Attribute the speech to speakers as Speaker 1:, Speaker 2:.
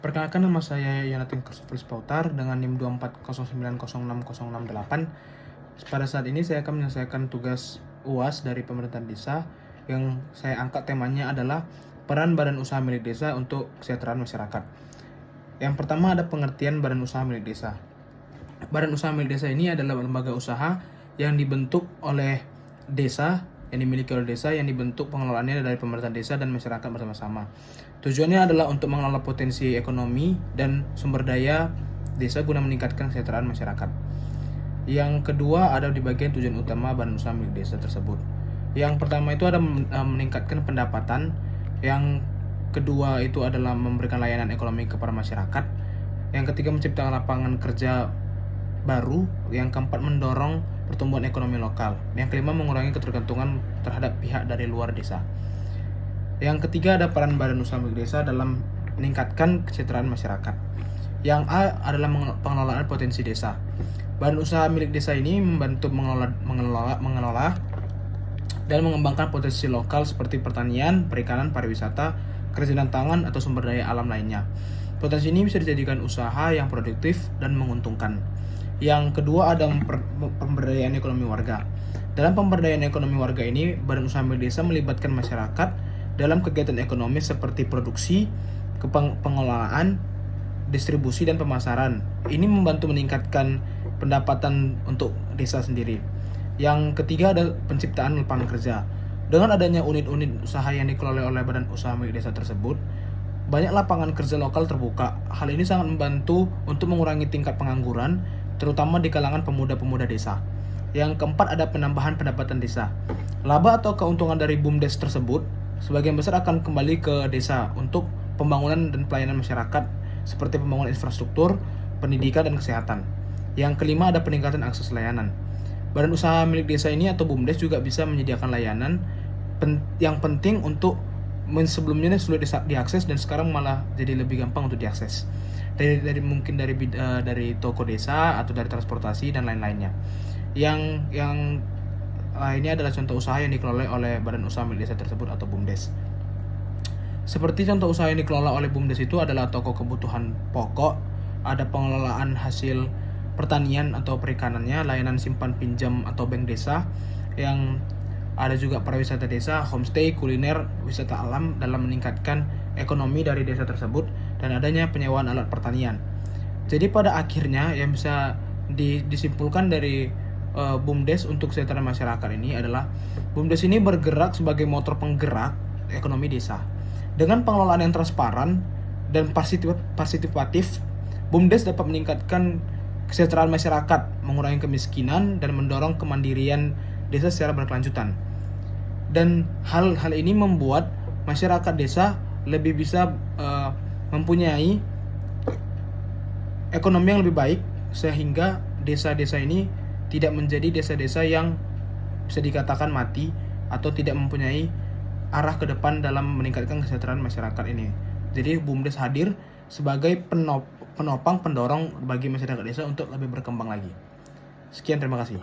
Speaker 1: Perkenalkan, nama saya Yonathan Christopher Pautar dengan NIM 240906068. Pada saat ini saya akan menyelesaikan tugas UAS dari pemerintahan desa yang saya angkat temanya adalah peran badan usaha milik desa untuk kesejahteraan masyarakat. Yang pertama ada pengertian badan usaha milik desa. Badan usaha milik desa ini adalah lembaga usaha yang dibentuk oleh desa, yang dimiliki oleh desa, yang dibentuk pengelolaannya dari pemerintahan desa dan masyarakat bersama-sama. Tujuannya adalah untuk mengelola potensi ekonomi dan sumber daya desa guna meningkatkan kesejahteraan masyarakat. Yang kedua ada di bagian tujuan utama badan usaha milik desa tersebut. Yang pertama itu ada meningkatkan pendapatan. Yang kedua itu adalah memberikan layanan ekonomi kepada masyarakat. Yang ketiga menciptakan lapangan kerja baru. Yang keempat mendorong pertumbuhan ekonomi lokal. Yang kelima mengurangi ketergantungan terhadap pihak dari luar desa. Yang ketiga ada peran badan usaha milik desa dalam meningkatkan kesejahteraan masyarakat. Yang A adalah pengelolaan potensi desa. Badan usaha milik desa ini membantu mengelola dan mengembangkan potensi lokal seperti pertanian, perikanan, pariwisata, kerajinan tangan, atau sumber daya alam lainnya. Potensi ini bisa dijadikan usaha yang produktif dan menguntungkan. Yang kedua ada pemberdayaan ekonomi warga. Dalam pemberdayaan ekonomi warga ini, badan usaha milik desa melibatkan masyarakat dalam kegiatan ekonomi seperti produksi, pengelolaan, distribusi, dan pemasaran. Ini membantu meningkatkan pendapatan untuk desa sendiri. Yang ketiga ada penciptaan lapangan kerja. Dengan adanya unit-unit usaha yang dikelola oleh badan usaha milik desa tersebut, banyak lapangan kerja lokal terbuka. Hal ini sangat membantu untuk mengurangi tingkat pengangguran, terutama di kalangan pemuda-pemuda desa. Yang keempat ada penambahan pendapatan desa. Laba atau keuntungan dari BUMDes tersebut sebagian besar akan kembali ke desa untuk pembangunan dan pelayanan masyarakat seperti pembangunan infrastruktur, pendidikan, dan kesehatan. Yang kelima ada peningkatan akses layanan. Badan usaha milik desa ini atau BUMDes juga bisa menyediakan layanan yang penting untuk sebelumnya sulit diakses dan sekarang malah jadi lebih gampang untuk diakses. Mungkin dari toko desa atau dari transportasi dan lain-lainnya. Yang ini adalah contoh usaha yang dikelola oleh badan usaha milik desa tersebut atau BUMDes. Seperti contoh usaha yang dikelola oleh BUMDes itu adalah toko kebutuhan pokok, ada pengelolaan hasil pertanian atau perikanannya, layanan simpan pinjam atau bank desa, yang ada juga pariwisata desa, homestay, kuliner, wisata alam dalam meningkatkan ekonomi dari desa tersebut, dan adanya penyewaan alat pertanian. Jadi pada akhirnya yang bisa disimpulkan dari BUMDes untuk kesejahteraan masyarakat ini adalah BUMDes ini bergerak sebagai motor penggerak ekonomi desa. Dengan pengelolaan yang transparan dan partisipatif, BUMDes dapat meningkatkan kesejahteraan masyarakat, mengurangi kemiskinan, dan mendorong kemandirian desa secara berkelanjutan. Dan hal ini membuat masyarakat desa lebih bisa mempunyai ekonomi yang lebih baik, sehingga desa-desa ini tidak menjadi desa-desa yang bisa dikatakan mati atau tidak mempunyai arah ke depan dalam meningkatkan kesejahteraan masyarakat ini. Jadi BUMDes hadir sebagai penopang pendorong bagi masyarakat desa untuk lebih berkembang lagi. Sekian, terima kasih.